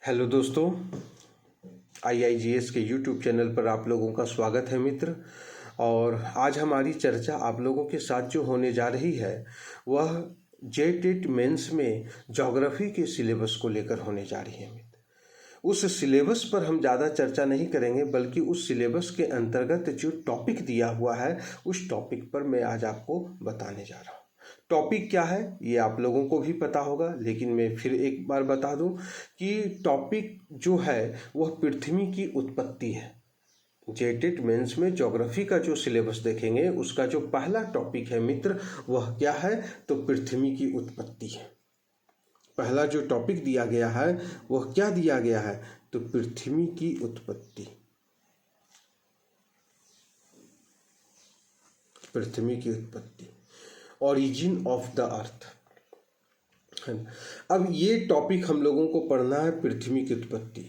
Hello दोस्तों, IIGS के YouTube channel पर आप लोगों का स्वागत है मित्र। और आज हमारी चर्चा आप लोगों के साथ जो होने जा रही है वह JTET मेंस में ज्योग्राफी के सिलेबस को लेकर होने जा रही है मित्र। उस सिलेबस पर हम ज़्यादा चर्चा नहीं करेंगे, बल्कि उस सिलेबस के अंतर्गत जो टॉपिक दिया हुआ है उस टॉपिक पर मैं आज आपको बताने जा रहा हूँ। टॉपिक क्या है ये आप लोगों को भी पता होगा, लेकिन मैं फिर एक बार बता दूं कि टॉपिक जो है वह पृथ्वी की उत्पत्ति है। JTET मेंस में ज्योग्राफी का जो सिलेबस देखेंगे उसका जो पहला टॉपिक है मित्र वह क्या है, तो पृथ्वी की उत्पत्ति है। पहला जो टॉपिक दिया गया है वह क्या दिया गया है, तो पृथ्वी की उत्पत्ति। पृथ्वी की उत्पत्ति, ओरिजिन ऑफ द अर्थ है। अब ये टॉपिक हम लोगों को पढ़ना है, पृथ्वी की उत्पत्ति।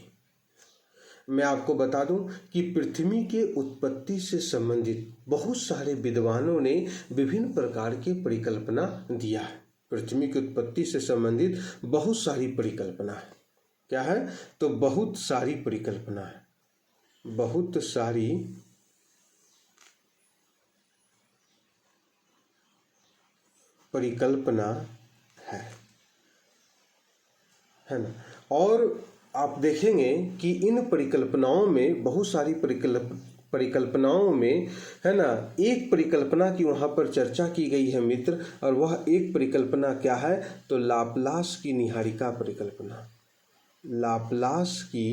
मैं आपको बता दूं कि पृथ्वी के उत्पत्ति से संबंधित बहुत सारे विद्वानों ने विभिन्न प्रकार के परिकल्पना दिया है। पृथ्वी की उत्पत्ति से संबंधित बहुत सारी परिकल्पना है। क्या है, तो बहुत सारी परिकल्पना है, बहुत सारी परिकल्पना है ना। और आप देखेंगे कि इन परिकल्पनाओं में बहुत सारी परिकल्पनाओं में है ना, एक परिकल्पना की वहाँ पर चर्चा की गई है मित्र, और वह एक परिकल्पना क्या है, तो लाप्लास की निहारिका परिकल्पना। लाप्लास की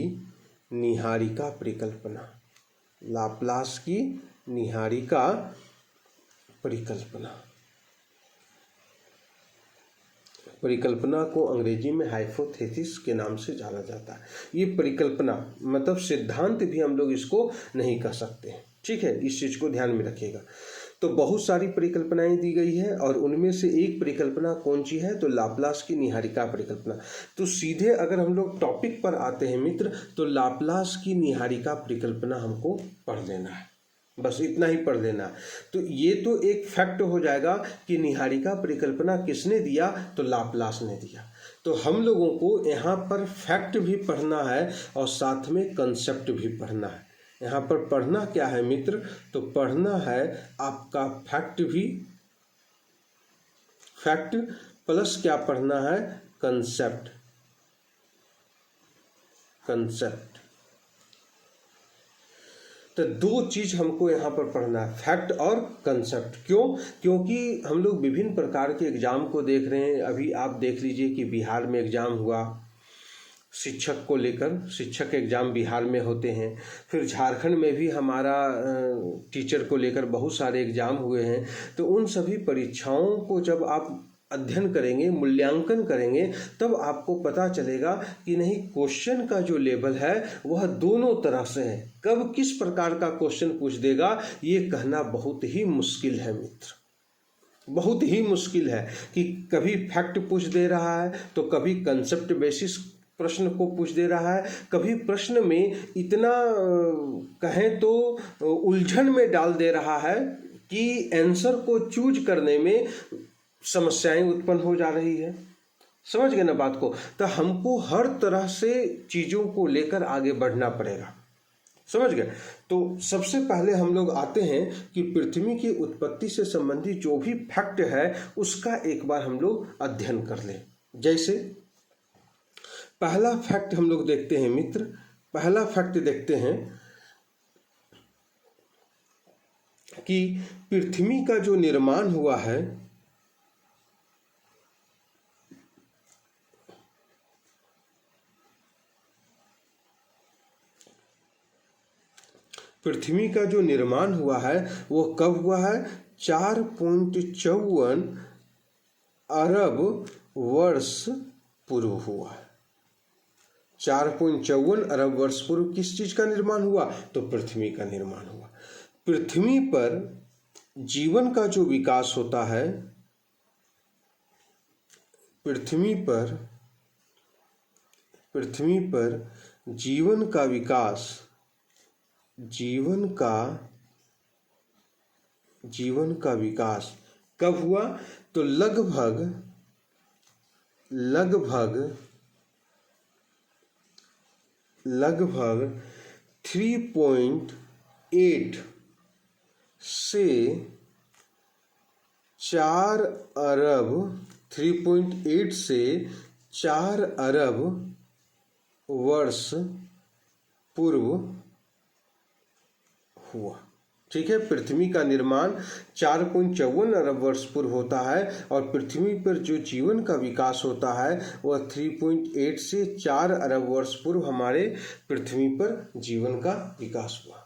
निहारिका परिकल्पना, लाप्लास की निहारिका परिकल्पना। परिकल्पना को अंग्रेजी में हाइपोथेसिस के नाम से जाना जाता है। ये परिकल्पना मतलब सिद्धांत भी हम लोग इसको नहीं कह सकते हैं, ठीक है, इस चीज़ को ध्यान में रखिएगा। तो बहुत सारी परिकल्पनाएं दी गई है और उनमें से एक परिकल्पना कौन सी है, तो लाप्लास की निहारिका परिकल्पना। तो सीधे अगर हम लोग टॉपिक पर आते हैं मित्र, तो लाप्लास की निहारिका परिकल्पना हमको पढ़ लेना है, बस इतना ही पढ़ लेना। तो ये तो एक फैक्ट हो जाएगा कि निहारिका परिकल्पना किसने दिया, तो लाप्लास ने दिया। तो हम लोगों को यहाँ पर फैक्ट भी पढ़ना है और साथ में कंसेप्ट भी पढ़ना है। यहाँ पर पढ़ना क्या है मित्र, तो पढ़ना है आपका फैक्ट भी, फैक्ट प्लस क्या पढ़ना है, कंसेप्ट। कंसेप्ट तो दो चीज हमको यहाँ पर पढ़ना है, फैक्ट और कंसेप्ट। क्यों? क्योंकि हम लोग विभिन्न प्रकार के एग्जाम को देख रहे हैं। अभी आप देख लीजिए कि बिहार में एग्जाम हुआ शिक्षक को लेकर, शिक्षक एग्जाम बिहार में होते हैं। फिर झारखंड में भी हमारा टीचर को लेकर बहुत सारे एग्जाम हुए हैं। तो उन सभी परीक्षाओं को जब आप अध्ययन करेंगे, मूल्यांकन करेंगे, तब आपको पता चलेगा कि नहीं, क्वेश्चन का जो लेवल है वह दोनों तरह से है। कब किस प्रकार का क्वेश्चन पूछ देगा ये कहना बहुत ही मुश्किल है मित्र, बहुत ही मुश्किल है। कि कभी फैक्ट पूछ दे रहा है तो कभी कंसेप्ट बेसिस प्रश्न को पूछ दे रहा है, कभी प्रश्न में इतना कहें तो उलझन में डाल दे रहा है कि आंसर को चूज करने में समस्याएं उत्पन्न हो जा रही है। समझ गए ना बात को। तो हमको हर तरह से चीजों को लेकर आगे बढ़ना पड़ेगा, समझ गए। तो सबसे पहले हम लोग आते हैं कि पृथ्वी की उत्पत्ति से संबंधित जो भी फैक्ट है उसका एक बार हम लोग अध्ययन कर लें। जैसे पहला फैक्ट हम लोग देखते हैं मित्र, पहला फैक्ट देखते हैं कि पृथ्वी का जो निर्माण हुआ है, पृथ्वी का जो निर्माण हुआ है वो कब हुआ है, 4.54 अरब वर्ष पूर्व हुआ है। 4.54 अरब वर्ष पूर्व किस चीज का निर्माण हुआ, तो पृथ्वी का निर्माण हुआ। पृथ्वी पर जीवन का जो विकास होता है, पृथ्वी पर जीवन का विकास, जीवन का विकास कब हुआ, तो लगभग लगभग 3.8 से 4 अरब 3.8 से 4 अरब वर्ष पूर्व हुआ। ठीक है, पृथ्वी का निर्माण 4.54 अरब वर्ष पूर्व होता है और पृथ्वी पर जो जीवन का विकास होता है वह 3.8 से 4 अरब वर्ष पूर्व हमारे पृथ्वी पर जीवन का विकास हुआ।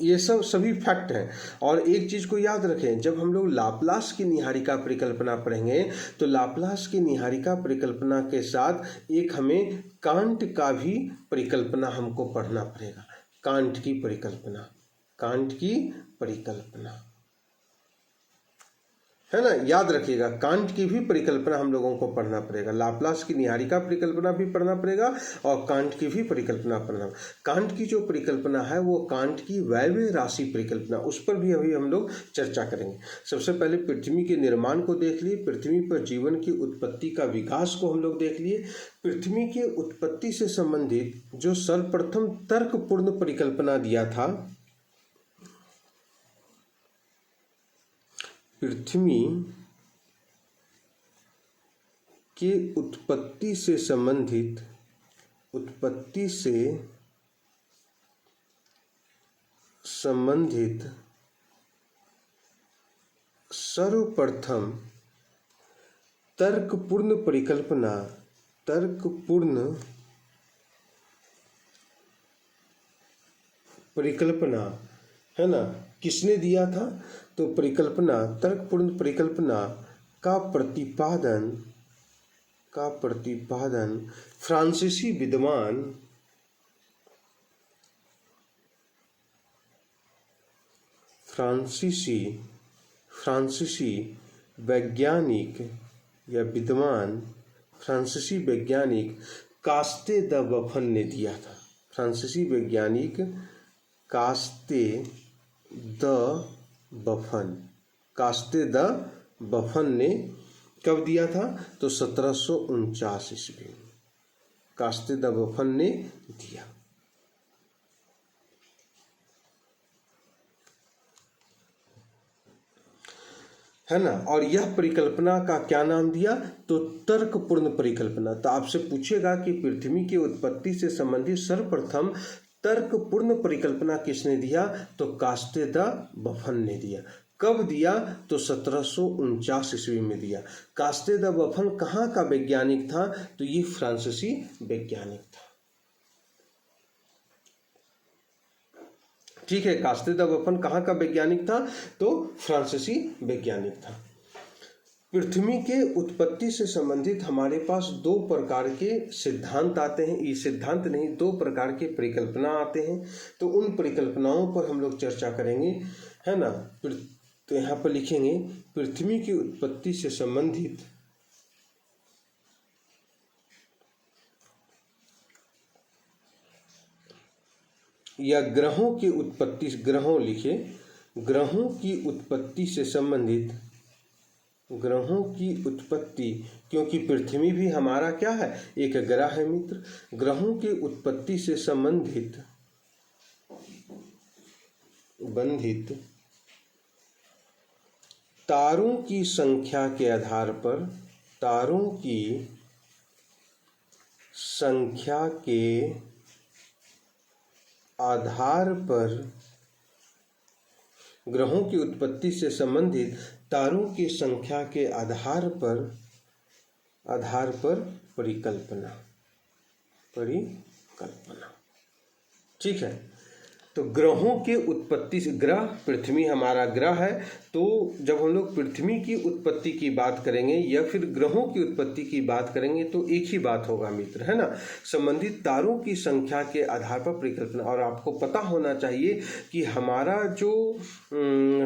ये सब सभी फैक्ट हैं। और एक चीज़ को याद रखें, जब हम लोग लाप्लास की निहारिका परिकल्पना पढ़ेंगे तो लाप्लास की निहारिका परिकल्पना के साथ एक हमें कांट का भी परिकल्पना हमको पढ़ना पड़ेगा। कांट की परिकल्पना है ना, याद रखिएगा, कांट की भी परिकल्पना हम लोगों को पढ़ना पड़ेगा। लाप्लास की निहारिका परिकल्पना भी पढ़ना पड़ेगा और कांट की भी परिकल्पना पढ़ना। कांट की जो परिकल्पना है वो कांट की वायव्य राशि परिकल्पना, उस पर भी अभी हम लोग चर्चा करेंगे। सबसे पहले पृथ्वी के निर्माण को देख लिए, पृथ्वी पर जीवन की उत्पत्ति का विकास को हम लोग देख लिए। पृथ्वी के उत्पत्ति से संबंधित जो सर्वप्रथम तर्कपूर्ण परिकल्पना दिया था, पृथ्वी के उत्पत्ति से संबंधित सर्वप्रथम तर्कपूर्ण परिकल्पना है ना, किसने दिया था? तो तर्कपूर्ण परिकल्पना का प्रतिपादन फ्रांसीसी वैज्ञानिक कास्ते द बफन ने दिया था। फ्रांसीसी वैज्ञानिक कास्ते द बफन ने कब दिया था? तो 1749 ईस्वी में कास्ते द बफन ने दिया। है ना, और यह परिकल्पना का क्या नाम दिया? तो तर्कपूर्ण परिकल्पना। तो आपसे पूछेगा कि पृथ्वी की उत्पत्ति से संबंधित सर्वप्रथम तर्कपूर्ण परिकल्पना किसने दिया? तो कास्ते द बफन ने दिया। कब दिया? तो 1749 ईस्वी में दिया। कास्ते द बफन कहाँ का वैज्ञानिक था? तो ये फ्रांसीसी वैज्ञानिक था। ठीक है, कास्ते द बफन कहाँ का वैज्ञानिक था? तो फ्रांसीसी वैज्ञानिक था। पृथ्वी के उत्पत्ति से संबंधित हमारे पास 2 प्रकार के सिद्धांत आते हैं। ये सिद्धांत नहीं, 2 प्रकार के परिकल्पना आते हैं। तो उन परिकल्पनाओं पर हम लोग चर्चा करेंगे, है ना। तो यहाँ पर लिखेंगे पृथ्वी की उत्पत्ति से संबंधित या ग्रहों की उत्पत्ति, ग्रहों की उत्पत्ति से संबंधित, ग्रहों की उत्पत्ति, क्योंकि पृथ्वी भी हमारा क्या है? एक ग्रह है मित्र। ग्रहों की उत्पत्ति से संबंधित तारों की संख्या के आधार पर ग्रहों की उत्पत्ति से संबंधित तारों की संख्या के आधार पर परिकल्पना। ठीक है, तो ग्रहों के उत्पत्ति से, ग्रह, पृथ्वी हमारा ग्रह है, तो जब हम लोग पृथ्वी की उत्पत्ति की बात करेंगे या फिर ग्रहों की उत्पत्ति की बात करेंगे तो एक ही बात होगा मित्र, है ना। संबंधित तारों की संख्या के आधार पर परिकल्पना। और आपको पता होना चाहिए कि हमारा जो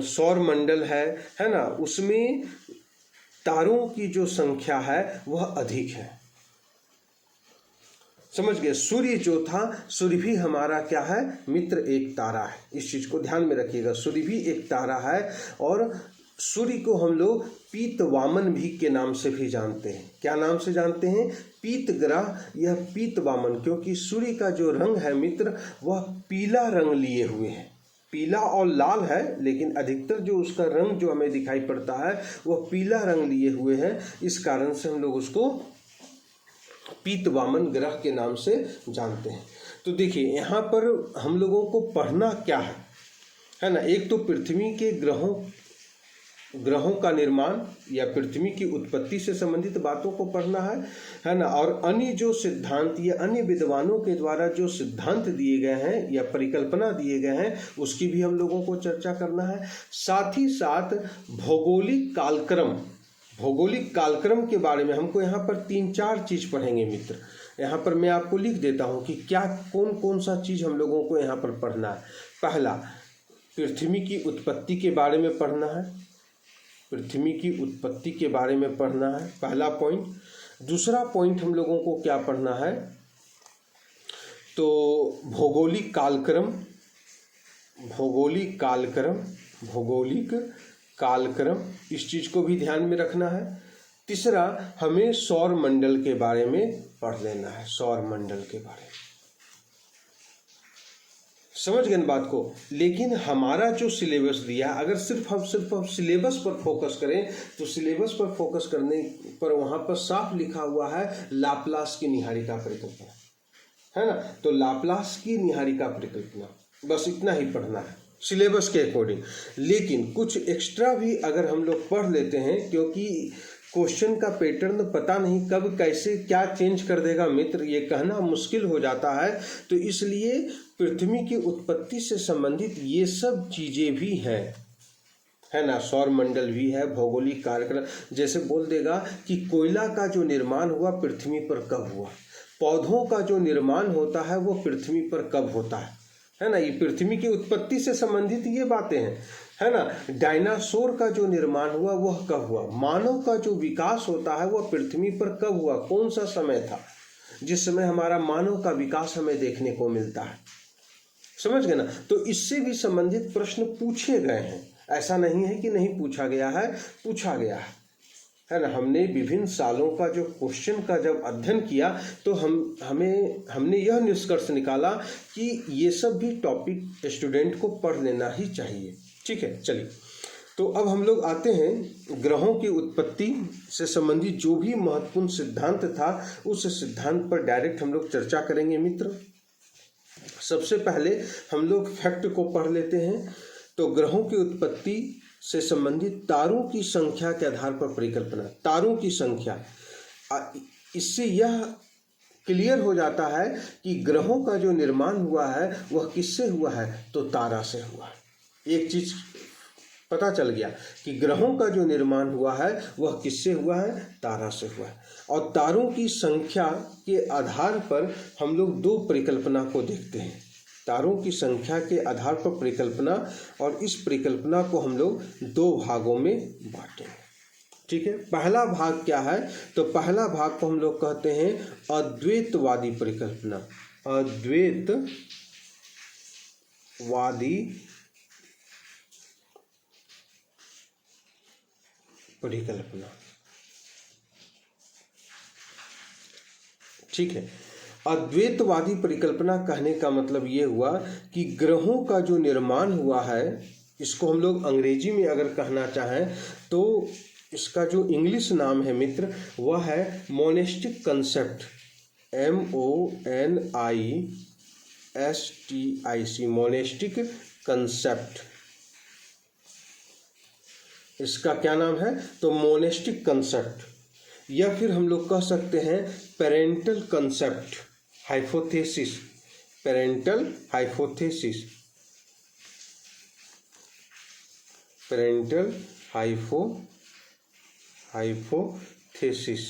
सौर मंडल है ना, उसमें तारों की जो संख्या है वह अधिक है। समझ गए? सूर्य जो था, सूर्य भी हमारा क्या है मित्र? एक तारा है। इस चीज को ध्यान में रखिएगा, सूर्य भी एक तारा है और सूर्य को हम लोग पीतवामन भी के नाम से भी जानते हैं। क्या नाम से जानते हैं? पीत ग्रह या पीतवामन, क्योंकि सूर्य का जो रंग है मित्र वह पीला रंग लिए हुए है। पीला और लाल है, लेकिन अधिकतर जो उसका रंग जो हमें दिखाई पड़ता है वह पीला रंग लिए हुए है। इस कारण से हम लोग उसको पीतवामन ग्रह के नाम से जानते हैं। तो देखिए यहाँ पर हम लोगों को पढ़ना क्या है ना। एक तो पृथ्वी के ग्रहों का निर्माण या पृथ्वी की उत्पत्ति से संबंधित बातों को पढ़ना है ना। और अन्य जो सिद्धांत या अन्य विद्वानों के द्वारा जो सिद्धांत दिए गए हैं या परिकल्पना दिए गए हैं उसकी भी हम लोगों को चर्चा करना है। साथ ही साथ भौगोलिक कालक्रम के बारे में हमको यहाँ पर 3-4 चीज़ पढ़ेंगे मित्र। यहाँ पर मैं आपको लिख देता हूँ कि क्या कौन कौन सा चीज़ हम लोगों को यहाँ पर पढ़ना है। पहला, पृथ्वी की उत्पत्ति के बारे में पढ़ना है। पृथ्वी की उत्पत्ति के बारे में पढ़ना है, पहला पॉइंट। दूसरा पॉइंट हम लोगों को क्या पढ़ना है, तो भौगोलिक कालक्रम इस चीज़ को भी ध्यान में रखना है। तीसरा, हमें सौर मंडल के बारे में पढ़ लेना है। सौर मंडल के बारे में समझ गए बात को। लेकिन हमारा जो सिलेबस दिया, अगर सिर्फ हम सिलेबस पर फोकस करें तो सिलेबस पर फोकस करने पर वहाँ पर साफ लिखा हुआ है लाप्लास की निहारिका परिकल्पना, है ना। तो लाप्लास की निहारिका परिकल्पना बस इतना ही पढ़ना है सिलेबस के अकॉर्डिंग। लेकिन कुछ एक्स्ट्रा भी अगर हम लोग पढ़ लेते हैं, क्योंकि क्वेश्चन का पैटर्न पता नहीं कब कैसे क्या चेंज कर देगा मित्र, ये कहना मुश्किल हो जाता है। तो इसलिए पृथ्वी की उत्पत्ति से संबंधित ये सब चीज़ें भी हैं, है ना। सौर मंडल भी है, भौगोलिक कार्यक्रम, जैसे बोल देगा कि कोयला का जो निर्माण हुआ पृथ्वी पर कब हुआ, पौधों का जो निर्माण होता है वो पृथ्वी पर कब होता है ना। ये पृथ्वी की उत्पत्ति से संबंधित ये बातें हैं, है ना। डायनासोर का जो निर्माण हुआ वह कब हुआ, मानव का जो विकास होता है वह पृथ्वी पर कब हुआ, कौन सा समय था जिस समय हमारा मानव का विकास हमें देखने को मिलता है, समझ गए ना। तो इससे भी संबंधित प्रश्न पूछे गए हैं, ऐसा नहीं है कि नहीं पूछा गया है, पूछा गया है ना। हमने विभिन्न सालों का जो क्वेश्चन का जब अध्ययन किया तो हमने यह निष्कर्ष निकाला कि ये सब भी टॉपिक स्टूडेंट को पढ़ लेना ही चाहिए। ठीक है, चलिए तो अब हम लोग आते हैं ग्रहों की उत्पत्ति से संबंधित जो भी महत्वपूर्ण सिद्धांत था उस सिद्धांत पर डायरेक्ट हम लोग चर्चा करेंगे मित्र। सबसे पहले हम लोग फैक्ट को पढ़ लेते हैं। तो ग्रहों की उत्पत्ति से संबंधित तारों की संख्या के आधार पर परिकल्पना, तारों की संख्या, इससे यह क्लियर हो जाता है कि ग्रहों का जो निर्माण हुआ है वह किससे हुआ है, तो तारा से हुआ है। एक चीज पता चल गया कि ग्रहों का जो निर्माण हुआ है वह किससे हुआ है, तारा से हुआ है। और तारों की संख्या के आधार पर हम लोग 2 परिकल्पना को देखते हैं, तारों की संख्या के आधार पर परिकल्पना, और इस परिकल्पना को हम लोग 2 भागों में बांटेंगे। ठीक है, पहला भाग क्या है, तो पहला भाग को हम लोग कहते हैं अद्वैतवादी परिकल्पना। अद्वैतवादी परिकल्पना, ठीक है। अद्वैतवादी परिकल्पना कहने का मतलब ये हुआ कि ग्रहों का जो निर्माण हुआ है, इसको हम लोग अंग्रेजी में अगर कहना चाहें तो इसका जो इंग्लिश नाम है मित्र वह है monastic concept, MONISTIC, monastic concept. इसका क्या नाम है, तो मोनेस्टिक कंसेप्ट, या फिर हम लोग कह सकते हैं parental concept hypothesis, parental hypothesis, parental hypothesis,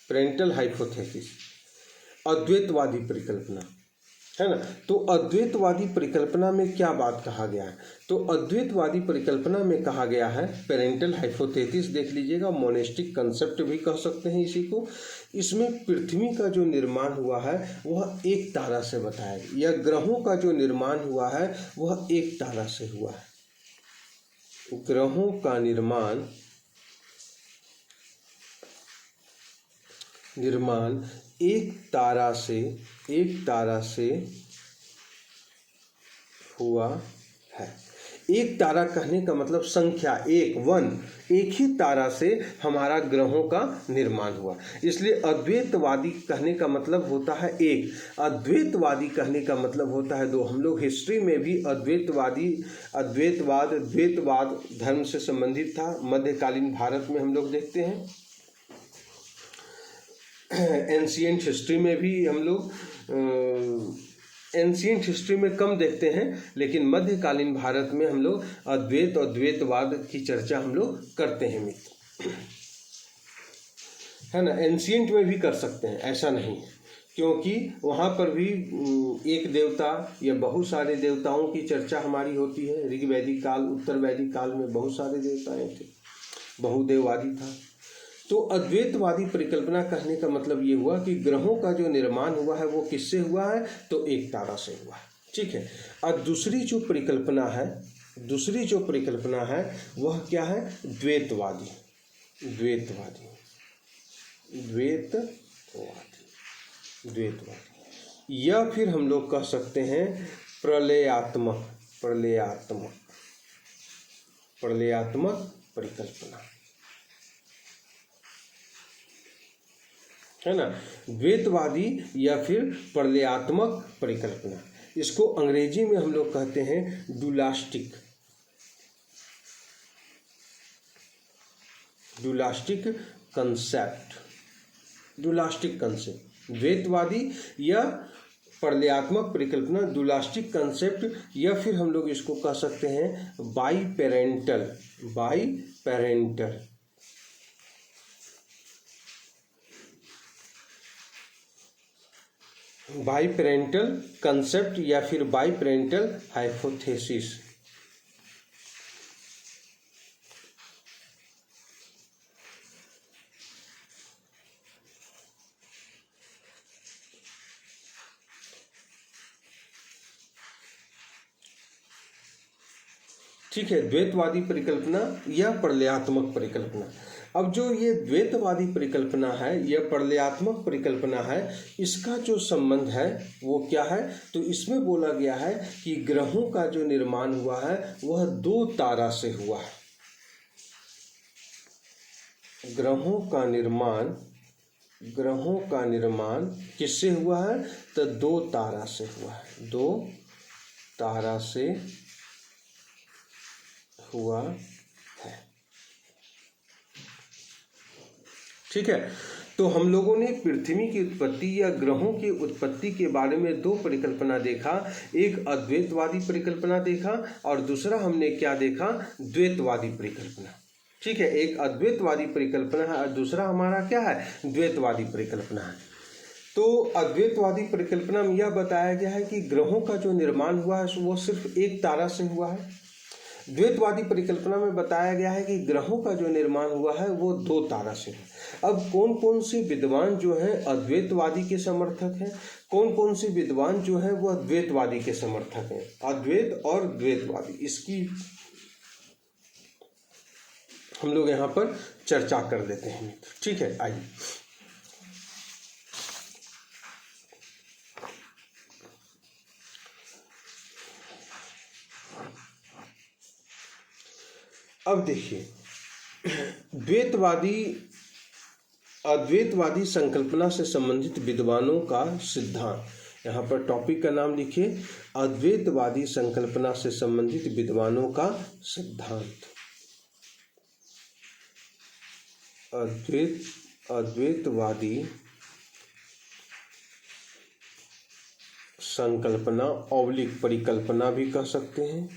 parental hypothesis, अद्वैतवादी परिकल्पना, है ना। तो अद्वैतवादी परिकल्पना में क्या बात कहा गया है, तो अद्वैतवादी परिकल्पना में कहा गया है पेरेंटल हाइपोथेसिस, देख लीजिएगा, मोनेस्टिक कंसेप्ट भी कह सकते हैं इसी को। इसमें पृथ्वी का जो निर्माण हुआ है वह एक तारा से बताया गया, या ग्रहों का जो निर्माण हुआ है वह एक तारा से हुआ है। ग्रहों का निर्माण एक तारा से हुआ है। एक तारा कहने का मतलब संख्या एक ही तारा से हमारा ग्रहों का निर्माण हुआ। इसलिए अद्वैतवादी कहने का मतलब होता है एक, अद्वैतवादी कहने का मतलब होता है दो। हम लोग हिस्ट्री में भी द्वैतवाद धर्म से संबंधित था। मध्यकालीन भारत में हम लोग देखते हैं, एंशिएंट हिस्ट्री में भी हम लोग एंशिएंट हिस्ट्री में कम देखते हैं, लेकिन मध्यकालीन भारत में हम लोग अद्वैत और द्वैतवाद की चर्चा हम लोग करते हैं मित्र, है ना। एंशिएंट में भी कर सकते हैं, ऐसा नहीं, क्योंकि वहाँ पर भी एक देवता या बहुत सारे देवताओं की चर्चा हमारी होती है। ऋग्वैदिक काल, उत्तर वैदिक काल में बहुत सारे देवताएं थे, बहुदेववादी था। तो अद्वैतवादी परिकल्पना कहने का मतलब ये हुआ कि ग्रहों का जो निर्माण हुआ है वो किससे हुआ है, तो एक तारा से हुआ है। ठीक है। और दूसरी जो परिकल्पना है वह क्या है, द्वैतवादी। या फिर हम लोग कह सकते हैं प्रलयात्मक परिकल्पना, है ना। द्वैतवादी या फिर प्रलयात्मक परिकल्पना, इसको अंग्रेजी में हम लोग कहते हैं डुलास्टिक कंसेप्ट। द्वैतवादी या प्रलयात्मक परिकल्पना, डुलास्टिक कंसेप्ट, या फिर हम लोग इसको कह सकते हैं बाईपेरेंटल कंसेप्ट या फिर बाईपेरेंटल हाइपोथेसिस। ठीक है, द्वैतवादी परिकल्पना या प्रलयात्मक परिकल्पना। अब जो ये द्वैतवादी परिकल्पना है या प्रलयात्मक परिकल्पना है, इसका जो संबंध है वो क्या है, तो इसमें बोला गया है कि ग्रहों का जो निर्माण हुआ है वह दो तारा से हुआ है। ग्रहों का निर्माण किससे हुआ है, तो दो तारा से हुआ है, दो तारा से हुआ है। ठीक है। तो हम लोगों ने पृथ्वी की उत्पत्ति या ग्रहों की उत्पत्ति के बारे में दो परिकल्पना देखा, एक अद्वैतवादी परिकल्पना देखा और दूसरा हमने क्या देखा, द्वैतवादी परिकल्पना। ठीक है, एक अद्वैतवादी परिकल्पना है और दूसरा हमारा क्या है, द्वैतवादी परिकल्पना है। तो अद्वैतवादी परिकल्पना में यह बताया गया है कि ग्रहों का जो निर्माण हुआ है वो सिर्फ एक तारा से हुआ है। द्वैतवादी परिकल्पना में बताया गया है कि ग्रहों का जो निर्माण हुआ है वो दो तारा से है। अब कौन कौन से विद्वान जो हैं अद्वैतवादी के समर्थक हैं, कौन कौन से विद्वान जो हैं वह द्वैतवादी के समर्थक हैं, अद्वैत और द्वैतवादी, इसकी हम लोग यहाँ पर चर्चा कर लेते हैं। ठीक है, आइए। अब देखिए, अद्वैतवादी संकल्पना से संबंधित विद्वानों का सिद्धांत। यहाँ पर टॉपिक का नाम लिखिए, अद्वैतवादी संकल्पना से संबंधित विद्वानों का सिद्धांत। अद्वैतवादी संकल्पना ऑब्लिक परिकल्पना भी कह सकते हैं,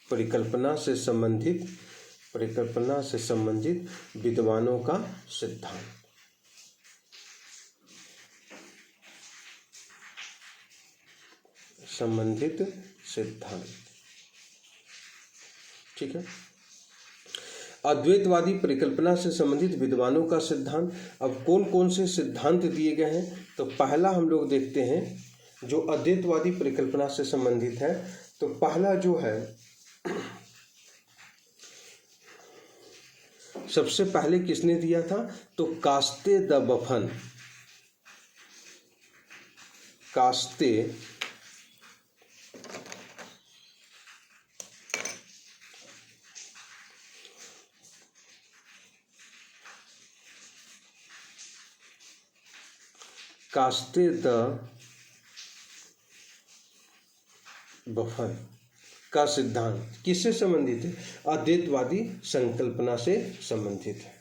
परिकल्पना से संबंधित विद्वानों का सिद्धांत। ठीक है, अद्वैतवादी परिकल्पना से संबंधित विद्वानों का सिद्धांत। अब कौन कौन से सिद्धांत दिए गए हैं, तो पहला हम लोग देखते हैं जो अद्वैतवादी परिकल्पना से संबंधित है। तो पहला जो है सबसे पहले किसने दिया था? तो कास्ते द बफन, कास्ते कास्ते द बफन का सिद्धांत किससे संबंधित है? अद्वैतवादी संकल्पना से संबंधित है।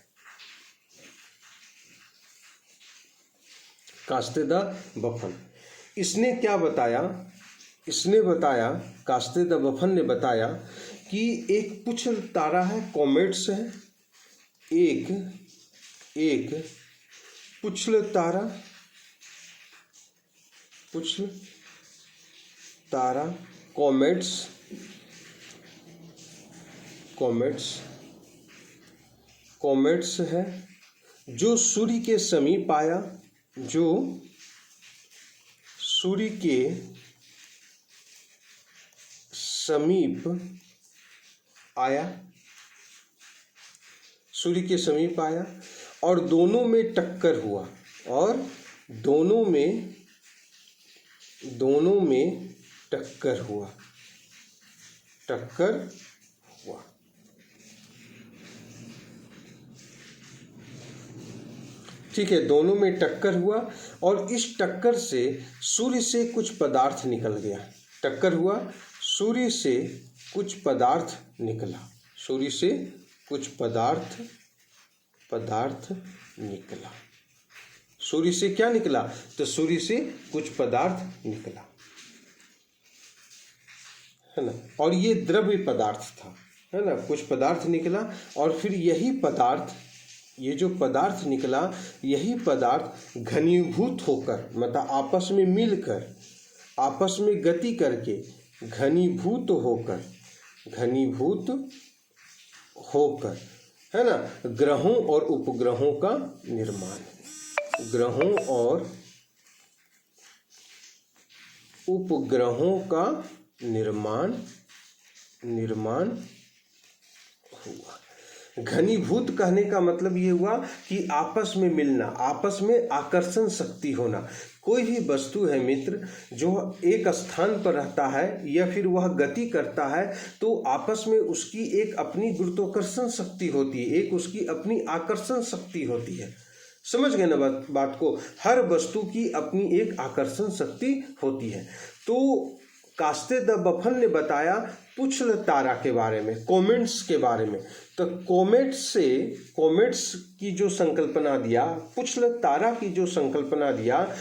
कास्ते द बफन, इसने क्या बताया? इसने बताया, कास्ते द बफन ने बताया कि एक पुच्छ तारा है, कॉमेट्स है, एक पुच्छ तारा कॉमेट्स है जो सूर्य के समीप आया, जो सूर्य के समीप आया, सूर्य के समीप आया और दोनों में टक्कर हुआ, और दोनों में टक्कर हुआ। ठीक है, दोनों में टक्कर हुआ और इस टक्कर से सूर्य से कुछ पदार्थ निकल गया। टक्कर हुआ, सूर्य से कुछ पदार्थ निकला, सूर्य से कुछ पदार्थ निकला। सूर्य से क्या निकला? तो सूर्य से कुछ पदार्थ निकला, है ना, और ये द्रव्य पदार्थ था, है ना, कुछ पदार्थ निकला और फिर यही पदार्थ, ये जो पदार्थ निकला, यही पदार्थ घनीभूत होकर, मतलब आपस में मिलकर, आपस में गति करके घनीभूत होकर, है ना, ग्रहों और उपग्रहों का निर्माण, ग्रहों और उपग्रहों का निर्माण हुआ। घनीभूत कहने का मतलब ये हुआ कि आपस में मिलना, आपस में आकर्षण शक्ति होना। कोई भी वस्तु है मित्र, जो एक स्थान पर रहता है या फिर वह गति करता है, तो आपस में उसकी एक अपनी गुरुत्वाकर्षण शक्ति होती है, एक उसकी अपनी आकर्षण शक्ति होती है। समझ गए ना बात को? हर वस्तु की अपनी एक आकर्षण शक्ति होती है। तो कास्ते द बफन ने बताया पुच्छ तारा के बारे में, कॉमेट्स के बारे में। तो कॉमेट्स की जो संकल्पना दिया, पुच्छ तारा की जो संकल्पना दिया,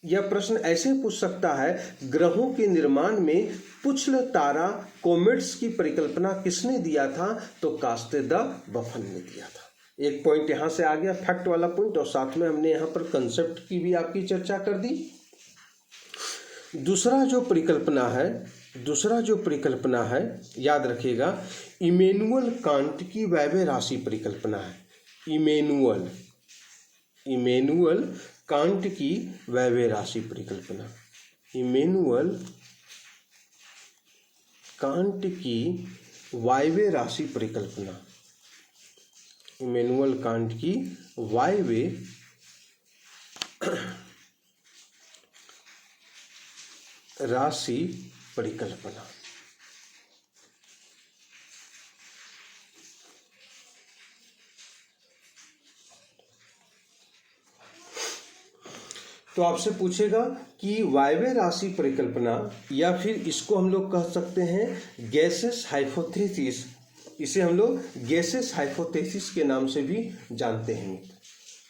यह प्रश्न ऐसे पूछ सकता है, ग्रहों के निर्माण में पुच्छ तारा कॉमेट्स की परिकल्पना किसने दिया था? तो कास्ते द बफन ने दिया था। एक पॉइंट यहाँ से आ गया, फैक्ट वाला पॉइंट, और साथ में हमने यहाँ पर कंसेप्ट की भी आपकी चर्चा कर दी। दूसरा जो परिकल्पना है, याद रखिएगा, इमैनुअल कांट की वैभव राशि परिकल्पना है। इमैनुअल कांट की वैभव राशि परिकल्पना, इमैनुअल कांट की वायव्य राशि परिकल्पना, इमैनुअल कांट की वायव्य राशि परिकल्पना। तो आपसे पूछेगा कि वायव्य राशि परिकल्पना, या फिर इसको हम लोग कह सकते हैं गैसेस हाइपोथेसिस, इसे हम लोग गैसेस हाइपोथेसिस के नाम से भी जानते हैं,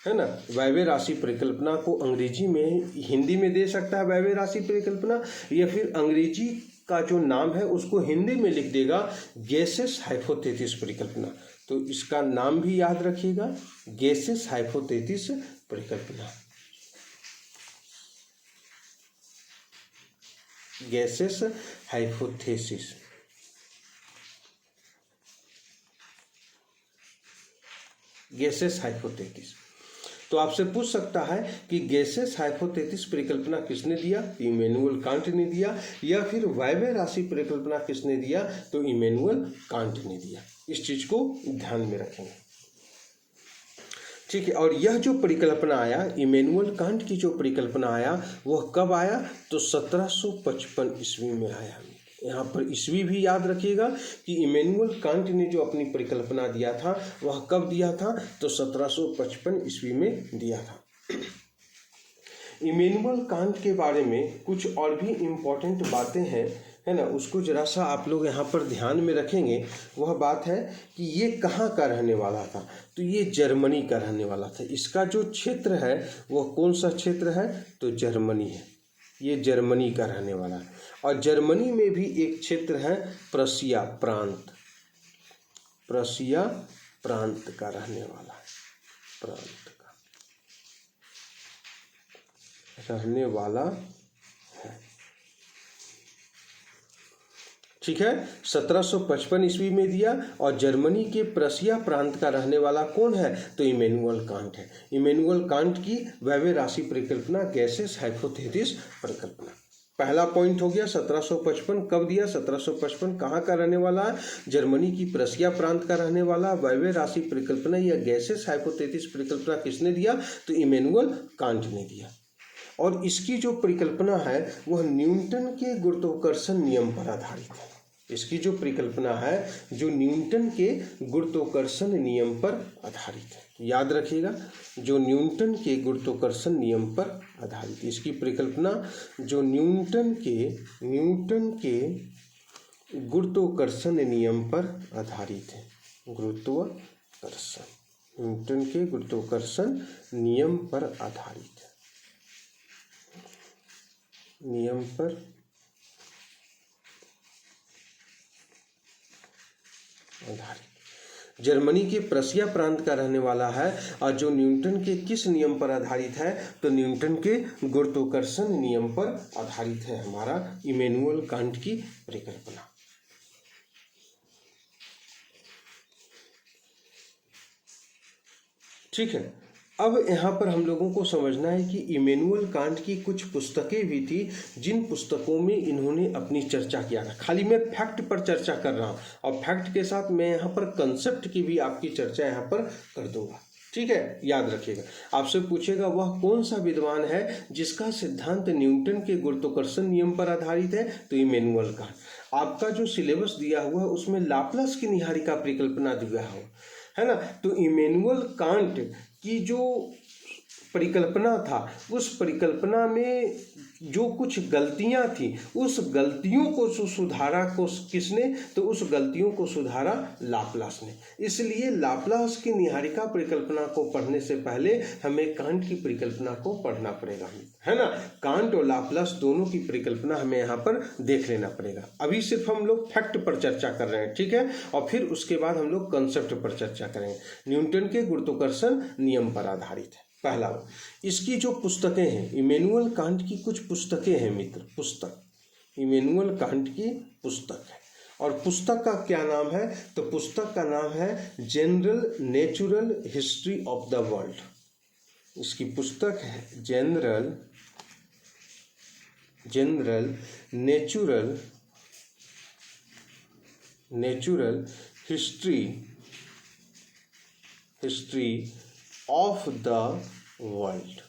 है ना। वायव्य राशि परिकल्पना को अंग्रेजी में, हिंदी में दे सकता है वायव्य राशि परिकल्पना, या फिर अंग्रेजी का जो नाम है उसको हिंदी में लिख देगा गैसेस हाइपोथेसिस परिकल्पना। तो इसका नाम भी याद रखिएगा, गैसेस हाइपोथेसिस परिकल्पना, गैसेस हाइपोथेसिस। Gases hypothesis. तो आपसे पूछ सकता है कि गैसेस हाइपोथेसिस परिकल्पना किसने दिया? इमैनुअल कांट ने दिया। या फिर वायवीय राशि परिकल्पना किसने दिया? तो इमैनुअल कांट ने दिया। इस चीज को ध्यान में रखेंगे, ठीक है। और यह जो परिकल्पना आया, इमैनुअल कांट की जो परिकल्पना आया, वह कब आया? तो 1755 ईस्वी में आया। यहाँ पर ईस्वी भी याद रखिएगा कि इमैनुअल कांट ने जो अपनी परिकल्पना दिया था वह कब दिया था? तो 1755 ईस्वी में दिया था। इमैनुअल कांट के बारे में कुछ और भी इम्पोर्टेंट बातें हैं, है ना, उसको जरा सा आप लोग यहाँ पर ध्यान में रखेंगे। वह बात है कि ये कहाँ का रहने वाला था? तो ये जर्मनी का रहने वाला था। इसका जो क्षेत्र है वह कौन सा क्षेत्र है? तो जर्मनी है। ये जर्मनी का रहने वाला है। और जर्मनी में भी एक क्षेत्र है प्रशिया प्रांत, प्रशिया प्रांत का रहने वाला है, प्रांत का रहने वाला है, ठीक है। 1755 ईस्वी में दिया। और जर्मनी के प्रशिया प्रांत का रहने वाला कौन है? तो इमैनुअल कांट है। इमैनुअल कांट की वायवीय राशि परिकल्पना, गैसेस हाइपोथेसिस परिकल्पना। पहला पॉइंट हो गया 1755 कब दिया? 1755 कहाँ का रहने वाला है? जर्मनी की प्रशिया प्रांत का रहने वाला। वायवीय राशि परिकल्पना या गैसेस हाइपोथेसिस परिकल्पना किसने दिया? तो इमैनुअल कांट ने दिया। और इसकी जो परिकल्पना है वह न्यूटन के गुरुत्वाकर्षण नियम पर आधारित है। इसकी जो परिकल्पना है जो न्यूटन के गुरुत्वाकर्षण नियम पर आधारित है। याद रखिएगा, जो न्यूटन के गुरुत्वाकर्षण नियम पर आधारित, इसकी परिकल्पना जो न्यूटन के गुरुत्वाकर्षण नियम पर आधारित है। गुरुत्वाकर्षण, न्यूटन के गुरुत्वाकर्षण नियम पर आधारित है, नियम पर आधारित। जर्मनी के प्रशिया प्रांत का रहने वाला है। और जो न्यूटन के किस नियम पर आधारित है? तो न्यूटन के गुरुत्वाकर्षण नियम पर आधारित है हमारा इमैनुअल कांट की परिकल्पना। ठीक है। अब यहाँ पर हम लोगों को समझना है कि इमैनुअल कांट की कुछ पुस्तकें भी थी जिन पुस्तकों में इन्होंने अपनी चर्चा किया था। खाली मैं फैक्ट पर चर्चा कर रहा हूँ और फैक्ट के साथ मैं यहाँ पर कंसेप्ट की भी आपकी चर्चा यहाँ पर कर दूंगा, ठीक है। याद रखिएगा, आपसे पूछेगा वह कौन सा विद्वान है जिसका सिद्धांत न्यूटन के गुरुत्वाकर्षण नियम पर आधारित है? तो इमैनुअल कांट। आपका जो सिलेबस दिया हुआ है उसमें लाप्लास की निहारिका परिकल्पना दिया हुआ है ना। तो इमैनुअल कांट की जो परिकल्पना था उस परिकल्पना में जो कुछ गलतियां थी उस गलतियों को सुधारा को किसने? तो उस गलतियों को सुधारा लाप्लास ने। इसलिए लाप्लास की निहारिका परिकल्पना को पढ़ने से पहले हमें कांट की परिकल्पना को पढ़ना पड़ेगा, है ना। कांट और लाप्लास दोनों की परिकल्पना हमें यहाँ पर देख लेना पड़ेगा। अभी सिर्फ हम लोग फैक्ट पर चर्चा कर रहे हैं, ठीक है। और फिर उसके बाद हम लोग कंसेप्ट पर चर्चा करेंगे। न्यूटन के गुरुत्वाकर्षण नियम पर आधारित है पहला। इसकी जो पुस्तकें हैं, इमैनुअल कांट की कुछ पुस्तकें हैं मित्र, पुस्तक इमैनुअल कांट की पुस्तक है। और पुस्तक का क्या नाम है? तो पुस्तक का नाम है general natural history of the world. इसकी पुस्तक है general natural history of the world.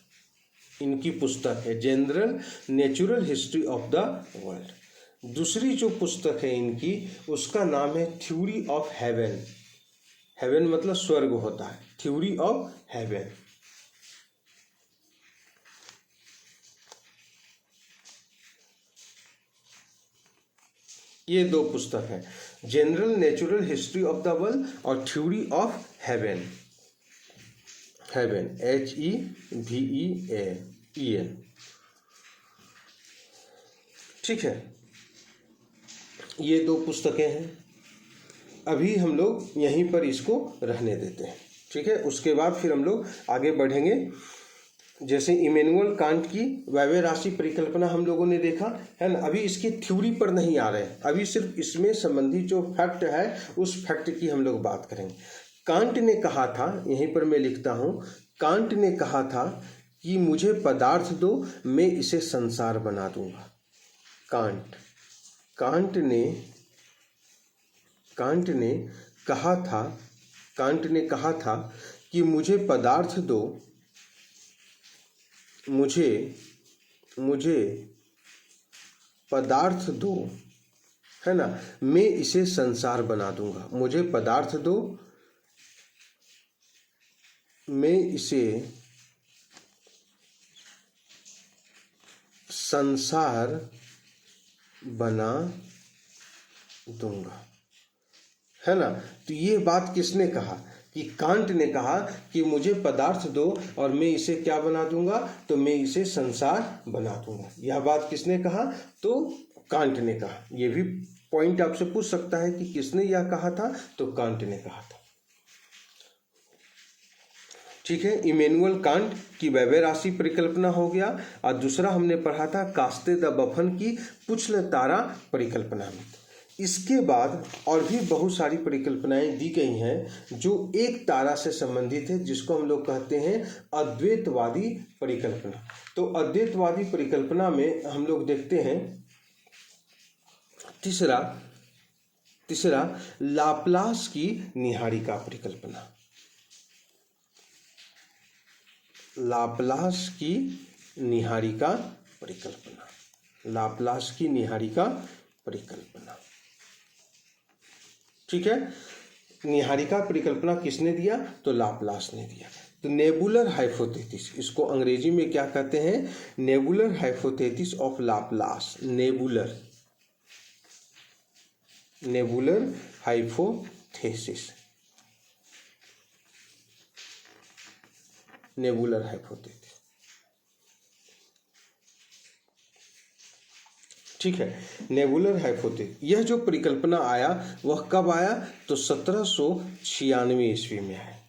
इनकी पुस्तक है general natural history of the world. दूसरी जो पुस्तक है इनकी उसका नाम है थ्योरी ऑफ हेवन। हेवन मतलब स्वर्ग होता है, थ्योरी ऑफ हेवन। ये दो पुस्तक है, general natural history of the world और theory of heaven. Heaven HEVEN, ठीक है। ये दो पुस्तकें हैं। अभी हम लोग यहीं पर इसको रहने देते हैं, ठीक है। उसके बाद फिर हम लोग आगे बढ़ेंगे। जैसे इमैनुअल कांट की वायवीय राशि परिकल्पना हम लोगों ने देखा, है ना। अभी इसकी थ्योरी पर नहीं आ रहे हैं, अभी सिर्फ इसमें संबंधित जो फैक्ट है उस फैक्ट की हम लोग बात करेंगे। कांट ने कहा था, यहीं पर मैं लिखता हूँ, कांट ने कहा था कि मुझे पदार्थ दो, मैं इसे संसार बना दूंगा। कांट कांट ने कहा था कि मुझे पदार्थ दो, मुझे पदार्थ दो, है ना, मैं इसे संसार बना दूंगा। मुझे पदार्थ दो, मैं इसे संसार बना दूंगा, है ना। तो ये बात किसने कहा कि कांट ने कहा कि मुझे पदार्थ दो और मैं इसे क्या बना दूंगा, तो मैं इसे संसार बना दूंगा। यह बात किसने कहा, तो कांट ने कहा। यह भी पॉइंट आपसे पूछ सकता है कि किसने यह कहा था, तो कांट ने कहा था। ठीक है, इमैनुअल कांट की वैभव राशि परिकल्पना हो गया। और दूसरा हमने पढ़ा था कास्ते द बफन की पुच्छल तारा परिकल्पना में। इसके बाद और भी बहुत सारी परिकल्पनाएं दी गई हैं जो एक तारा से संबंधित है, जिसको हम लोग कहते हैं अद्वैतवादी परिकल्पना। तो अद्वैतवादी परिकल्पना में हम लोग देखते हैं तीसरा लाप्लास की निहारिका परिकल्पना। लाप्लास की निहारिका परिकल्पना, लाप्लास की निहारिका परिकल्पना। ठीक है, निहारिका परिकल्पना किसने दिया, तो लाप्लास ने दिया। तो नेबुलर हाइपोथेसिस, इसको अंग्रेजी में क्या कहते हैं, nebular hypothesis of Laplace. Nebular hypothesis, nebular hypothesis. ठीक है, नेबुलर हाइपोथेसिस, यह जो परिकल्पना आया वह कब आया, तो 1796 ईस्वी में आया।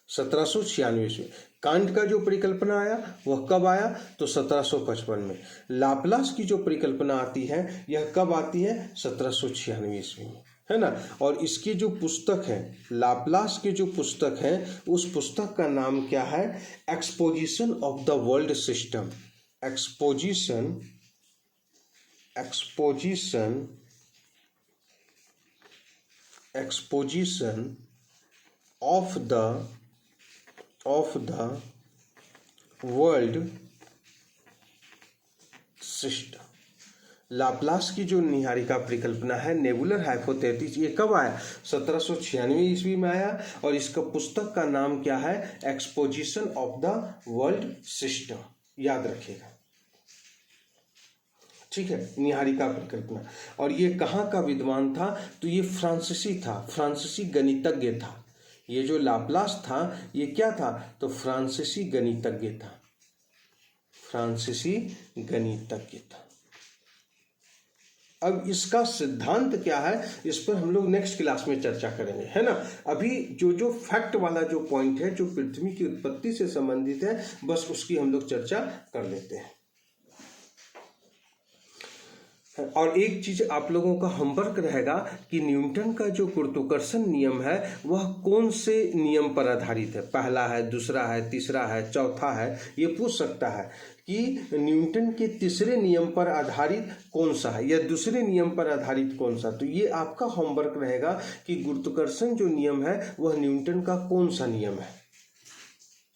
1796 ईस्वी। कांट का जो परिकल्पना आया वह कब आया, तो 1755 में। लाप्लास की जो परिकल्पना आती है यह कब आती है, 1796 ईस्वी में, है ना। और इसकी जो पुस्तक है, लाप्लास की जो पुस्तक है, उस पुस्तक का नाम क्या है, exposition of the world system. Exposition of the world system. Laplace की जो निहारिका परिकल्पना है, नेबुलर हाइपोथेसिस, ये कब आया, 1796 ईस्वी में आया। और इसका पुस्तक का नाम क्या है, exposition of the world system, याद रखिएगा। ठीक है, निहारिका परिकल्पना। और ये कहाँ का विद्वान था, तो ये फ्रांसीसी था, फ्रांसीसी गणितज्ञ था। ये जो लाप्लास था ये क्या था, तो फ्रांसीसी गणितज्ञ था, फ्रांसीसी गणितज्ञ था। अब इसका सिद्धांत क्या है, इस पर हम लोग नेक्स्ट क्लास में चर्चा करेंगे, है ना। अभी जो फैक्ट वाला जो पॉइंट है, जो पृथ्वी की उत्पत्ति से संबंधित है, बस उसकी हम लोग चर्चा कर लेते हैं। और एक चीज आप लोगों का होमवर्क रहेगा कि न्यूटन का जो गुरुत्वाकर्षण नियम है वह कौन से नियम पर आधारित है, पहला है, दूसरा है, तीसरा है, चौथा है, ये पूछ सकता है कि न्यूटन के तीसरे नियम पर आधारित कौन सा है या दूसरे नियम पर आधारित कौन सा। तो ये आपका होमवर्क रहेगा कि गुरुत्वाकर्षण जो नियम है वह न्यूटन का कौन सा नियम है।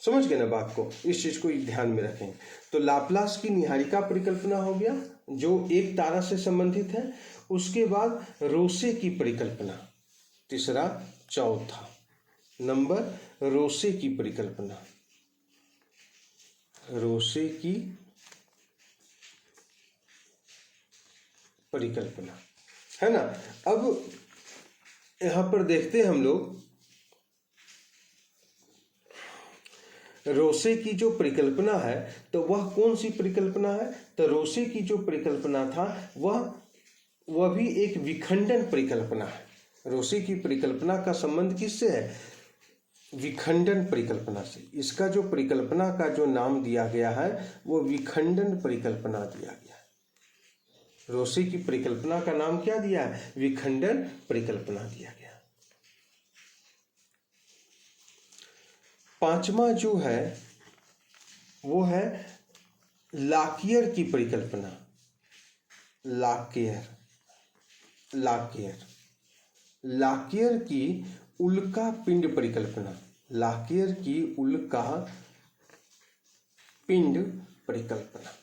समझ गए ना बात को, इस चीज को ध्यान में रखें। तो लाप्लास की निहारिका परिकल्पना हो गया जो एक तारा से संबंधित है। उसके बाद रोसे की परिकल्पना, तीसरा, चौथा नंबर, रोसे की परिकल्पना, रोसे की परिकल्पना, है ना। अब यहां पर देखते हैं हम लोग रोसे की जो परिकल्पना है तो वह कौन सी परिकल्पना है, तो रोसे की जो परिकल्पना था वह भी एक विखंडन परिकल्पना है। रोसे की परिकल्पना का संबंध किससे है, विखंडन परिकल्पना से। इसका जो परिकल्पना का जो नाम दिया गया है वो विखंडन परिकल्पना दिया गया है। रोसे की परिकल्पना का नाम क्या दिया है, विखंडन परिकल्पना दिया गया। पांचवा जो है वो है लाकियर की परिकल्पना। लाकियर लाकियर की उल्का पिंड परिकल्पना। लाकियर की उल्का पिंड परिकल्पना।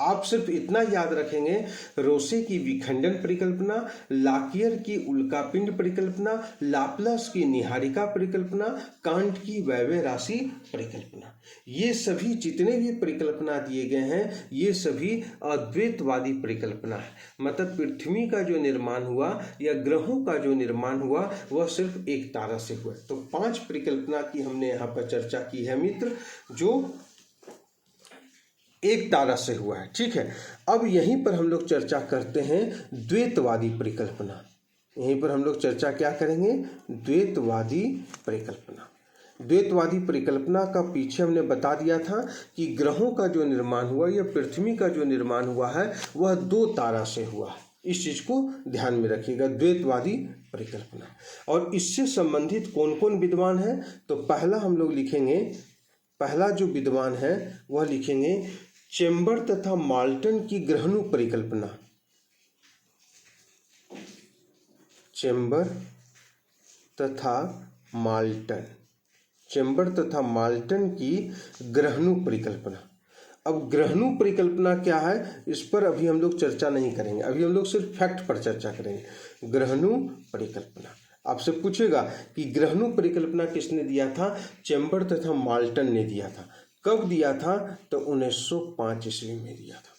आप सिर्फ इतना याद रखेंगे, रोसे की विखंडन परिकल्पना, लाकियर की उल्कापिंड परिकल्पना, लाप्लास की निहारिका परिकल्पना, कांट की वैवय राशि परिकल्पना। ये सभी जितने भी परिकल्पना दिए गए हैं ये सभी अद्वैतवादी परिकल्पना है। मतलब पृथ्वी का जो निर्माण हुआ या ग्रहों का जो निर्माण हुआ वह सिर्फ एक तारा से हुआ। तो 5 परिकल्पना की हमने यहाँ पर चर्चा की है मित्र, जो एक तारा से हुआ है। ठीक है, अब यहीं पर हम लोग चर्चा करते हैं द्वैतवादी परिकल्पना। यहीं पर हम लोग चर्चा क्या करेंगे? द्वैतवादी परिकल्पना। द्वैतवादी परिकल्पना का पीछे हमने बता दिया था कि ग्रहों का जो निर्माण हुआ या पृथ्वी का जो निर्माण हुआ है वह 2 तारा से हुआ है। इस चीज को ध्यान में रखिएगा, द्वैतवादी परिकल्पना। और इससे संबंधित कौन कौन विद्वान है? तो पहला हम लोग लिखेंगे, पहला जो विद्वान है वह लिखेंगे चेम्बर तथा माल्टन की ग्रहणु परिकल्पना। चेम्बर तथा माल्टन, चेम्बर तथा माल्टन की ग्रहणु परिकल्पना। अब ग्रहणु परिकल्पना क्या है इस पर अभी हम लोग चर्चा नहीं करेंगे, अभी हम लोग सिर्फ फैक्ट पर चर्चा करेंगे। ग्रहणु परिकल्पना आपसे पूछेगा कि ग्रहणु परिकल्पना किसने दिया था? चेम्बर तथा माल्टन ने दिया था। कब दिया था? तो 1905 ईस्वी में दिया था।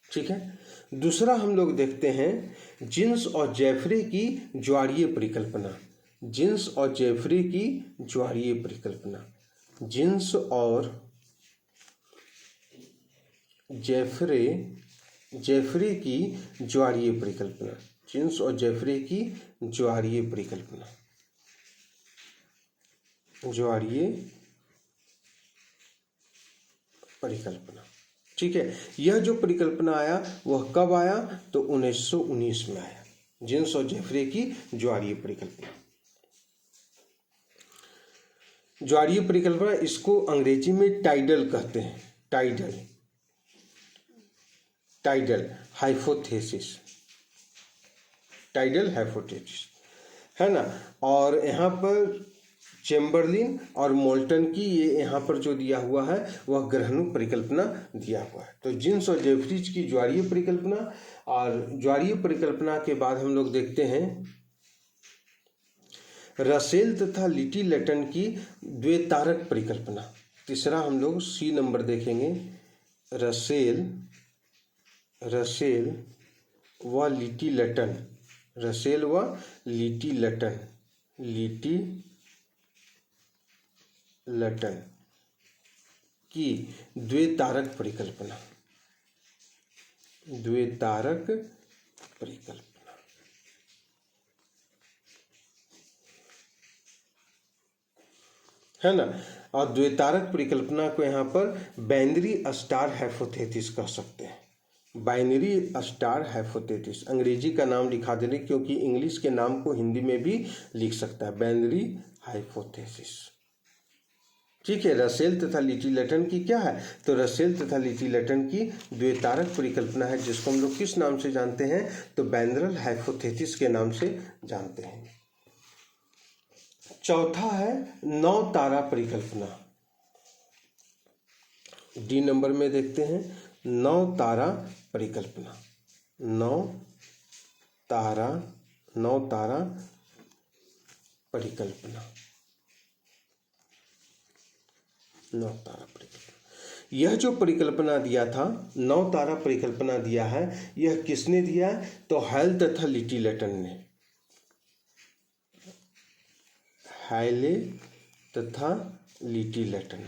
ठीक है, दूसरा हम लोग देखते हैं जिन्स और जेफरे की ज्वारीय परिकल्पना। जिन्स और जेफरे की ज्वारीय परिकल्पना। जिन्स और जेफरे की ज्वारीय परिकल्पना। जिन्स और जेफरे की ज्वारीय परिकल्पना। ज्वारीय परिकल्पना। ठीक है, यह जो परिकल्पना आया वह कब आया? तो 1919 में आया। जिन्स और जेफरे की ज्वारीय परिकल्पना। ज्वारीय परिकल्पना इसको अंग्रेजी में टाइडल कहते हैं। टाइडल हाइपोथेसिस, टाइडल हाइपोथेसिस है ना। और यहाँ पर चेम्बरलिन और मोल्टन की ये यहाँ पर जो दिया हुआ है वह ग्रहणु परिकल्पना दिया हुआ है। तो जिन्स और जेफरीज की ज्वारीय परिकल्पना, और ज्वारीय परिकल्पना के बाद हम लोग देखते हैं रसेल तथा लिटी लेटन की द्वैतारक परिकल्पना। तीसरा हम लोग सी नंबर देखेंगे, रसेल व लिटी लेटन। रसेल व लिटी लेटन की द्वैतारक परिकल्पना। द्वैतारक परिकल्पना है ना। और द्वैतारक परिकल्पना को यहाँ पर बाइनरी स्टार हाइपोथेसिस कह सकते हैं। बाइनरी स्टार हाइपोथेसिस, अंग्रेजी का नाम लिखा देने क्योंकि इंग्लिश के नाम को हिंदी में भी लिख सकता है, बाइनरी हाइपोथेसिस। ठीक है, रसेल तथा लिटी लेटन की क्या है? तो रसेल तथा लिटी लेटन की द्वैतारक परिकल्पना है, जिसको हम लोग किस नाम से जानते हैं? तो बाइनरल हाइपोथेसिस के नाम से जानते हैं। चौथा है 9 तारा परिकल्पना। डी नंबर में देखते हैं 9 तारा परिकल्पना। 9 तारा परिकल्पना। 9 तारा परिकल्पना, यह जो परिकल्पना दिया था, 9 तारा परिकल्पना दिया है, यह किसने दिया है? तो हायल तथा लिटी लेटन ने। हायले तथा लिटी लेटन।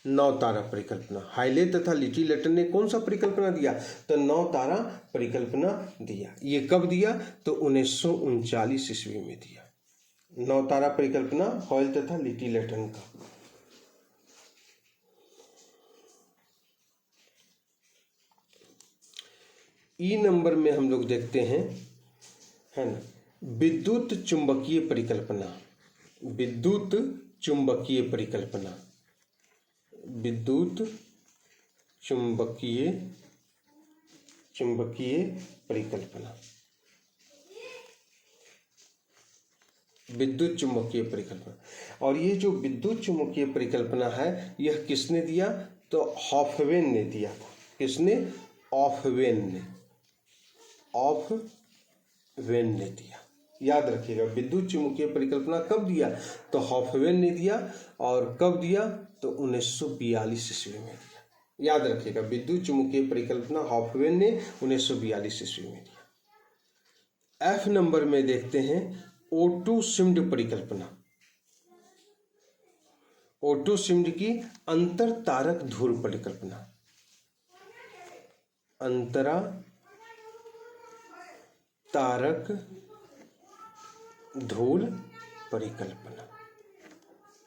9 तारा परिकल्पना, हायले तथा लिटी लेटन ने कौन सा परिकल्पना दिया? तो 9 तारा परिकल्पना दिया। ये कब दिया? तो 1939 ईस्वी में दिया। 9 तारा परिकल्पना हॉयल तथा लिटी लेटन का। ई नंबर में हम लोग देखते हैं, है ना, विद्युत चुंबकीय परिकल्पना, विद्युत चुंबकीय परिकल्पना, विद्युत चुंबकीय परिकल्पना, विद्युत चुंबकीय परिकल्पना। और ये जो विद्युत चुंबकीय परिकल्पना है यह किसने दिया? तो हॉफवेन ने दिया था। किसने? हॉफवेन ने दिया। याद रखिएगा, विद्युत चुंबकीय परिकल्पना कब दिया? तो हॉफवेन ने दिया। और कब दिया? तो 1942 ईस्वी में दिया। याद रखिएगा, विद्युत चुंबकीय परिकल्पना हॉफवेन ने 1942 ईस्वी में दिया। एफ नंबर में देखते हैं ओटो शिम्ड परिकल्पना। ओटो शिम्ड की अंतर तारक ध्रुव परिकल्पना, अंतरा तारक ध्रुव परिकल्पना,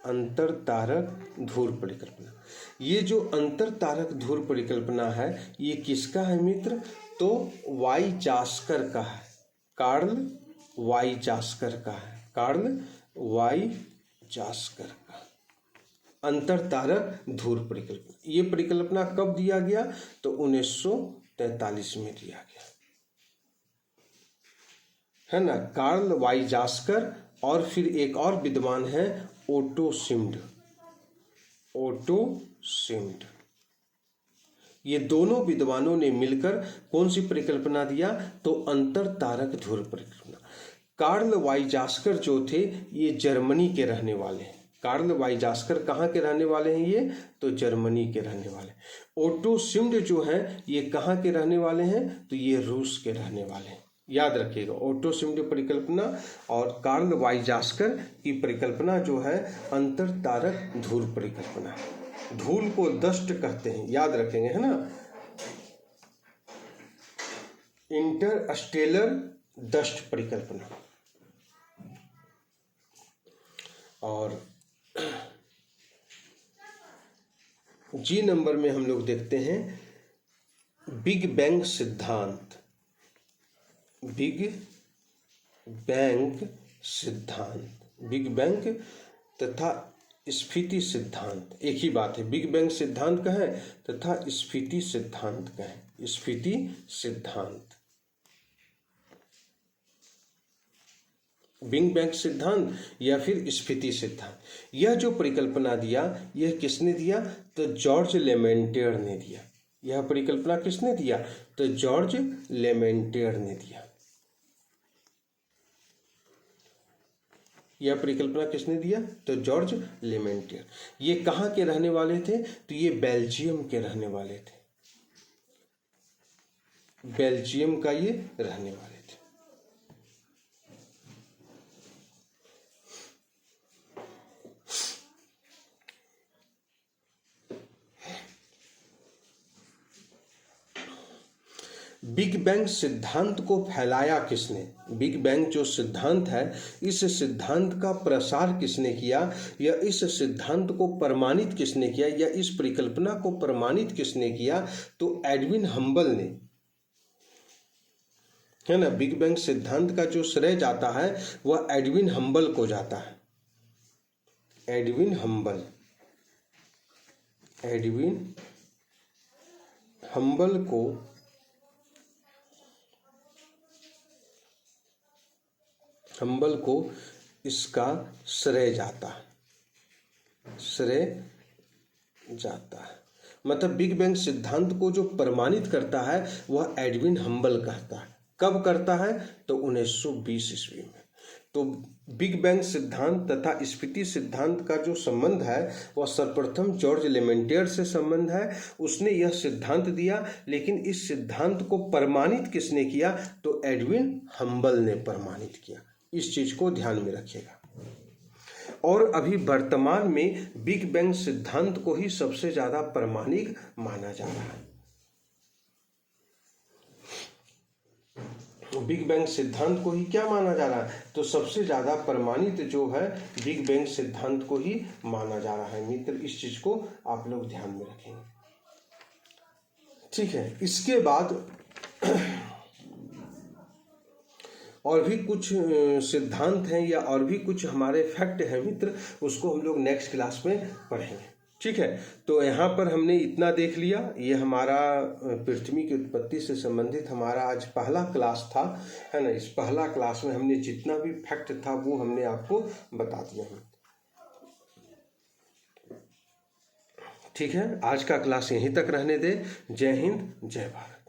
अंतर तारक ध्रुव परिकल्पना। ये जो अंतर तारक ध्रुव परिकल्पना है ये किसका है मित्र? तो वाईजास्कर का है, कार्ल वाईजास्कर का है, कार्ल वाईजास्कर का अंतर तारक ध्रुव परिकल्पना। ये परिकल्पना कब दिया गया? तो 1943 में दिया गया, है ना। कार्ल वाईजास्कर और फिर एक और विद्वान है ओटो शिम्ड। ये दोनों विद्वानों ने मिलकर कौन सी परिकल्पना दिया? तो अंतर तारक ध्रुव परिकल्पना। कार्ल वाईजास्कर जो थे ये जर्मनी के रहने वाले हैं। कार्ल वाईजास्कर कहाँ के रहने वाले हैं? ये तो जर्मनी के रहने वाले। ओटो शिम्ड जो है ये कहाँ के रहने वाले हैं? तो ये रूस के रहने वाले हैं। याद रखिएगा, ओटो शिम्ड परिकल्पना और कार्ल वाईजास्कर की परिकल्पना जो है अंतर तारक ध्रुव परिकल्पना। धूल को दष्ट कहते हैं, याद रखेंगे, है ना। इंटरस्टेलर दष्ट परिकल्पना। और जी नंबर में हम लोग देखते हैं बिग बैंग सिद्धांत। बिग बैंग सिद्धांत, बिग बैंग तथा स्फीति सिद्धांत एक ही बात है। बिग बैंग सिद्धांत का है तथा स्फीति सिद्धांत का है, स्फीति सिद्धांत। बिग बैंग सिद्धांत या फिर स्फीति सिद्धांत। यह जो परिकल्पना दिया यह किसने दिया? तो जॉर्ज लेमेंटियर ने दिया। यह परिकल्पना किसने दिया? तो जॉर्ज लेमेंटियर ने दिया। यह परिकल्पना किसने दिया? तो जॉर्ज लेमेंटियर। ये कहाँ के रहने वाले थे? तो ये बेल्जियम के रहने वाले थे, बेल्जियम का ये रहने वाले थे। बिग बैंग सिद्धांत को फैलाया किसने? बिग बैंग जो सिद्धांत है इस सिद्धांत का प्रसार किसने किया या इस सिद्धांत को प्रमाणित किसने किया या इस परिकल्पना को प्रमाणित किसने किया? तो एडविन हम्बल ने, है ना। बिग बैंग सिद्धांत का जो श्रेय जाता है वह एडविन हम्बल को जाता है। एडविन हम्बल को इसका श्रेय जाता है, मतलब बिग बैंग सिद्धांत को जो प्रमाणित करता है वह एडविन हम्बल कहता है। कब करता है? तो 1920 ईस्वी में। तो बिग बैंग सिद्धांत तथा स्फीति सिद्धांत का जो संबंध है वह सर्वप्रथम जॉर्ज लेमेंटियर से संबंध है। उसने यह सिद्धांत दिया, लेकिन इस सिद्धांत को प्रमाणित किसने किया? तो एडविन हम्बल ने प्रमाणित किया। इस चीज को ध्यान में रखिएगा। और अभी वर्तमान में बिग बैंग सिद्धांत को ही सबसे ज्यादा प्रमाणिक माना जा रहा है। बिग बैंग सिद्धांत को ही क्या माना जा रहा है? तो सबसे ज्यादा प्रमाणित जो है बिग बैंग सिद्धांत को ही माना जा रहा है। मित्र, इस चीज को आप लोग ध्यान में रखेंगे, ठीक है। इसके बाद और भी कुछ सिद्धांत हैं या और भी कुछ हमारे फैक्ट हैं मित्र, उसको हम लोग नेक्स्ट क्लास में पढ़ेंगे। ठीक है, तो यहाँ पर हमने इतना देख लिया। ये हमारा पृथ्वी की उत्पत्ति से संबंधित हमारा आज पहला क्लास था, है ना। इस पहला क्लास में हमने जितना भी फैक्ट था वो हमने आपको बता दिया है। ठीक है, आज का क्लास यहीं तक रहने दे। जय हिंद, जय भारत।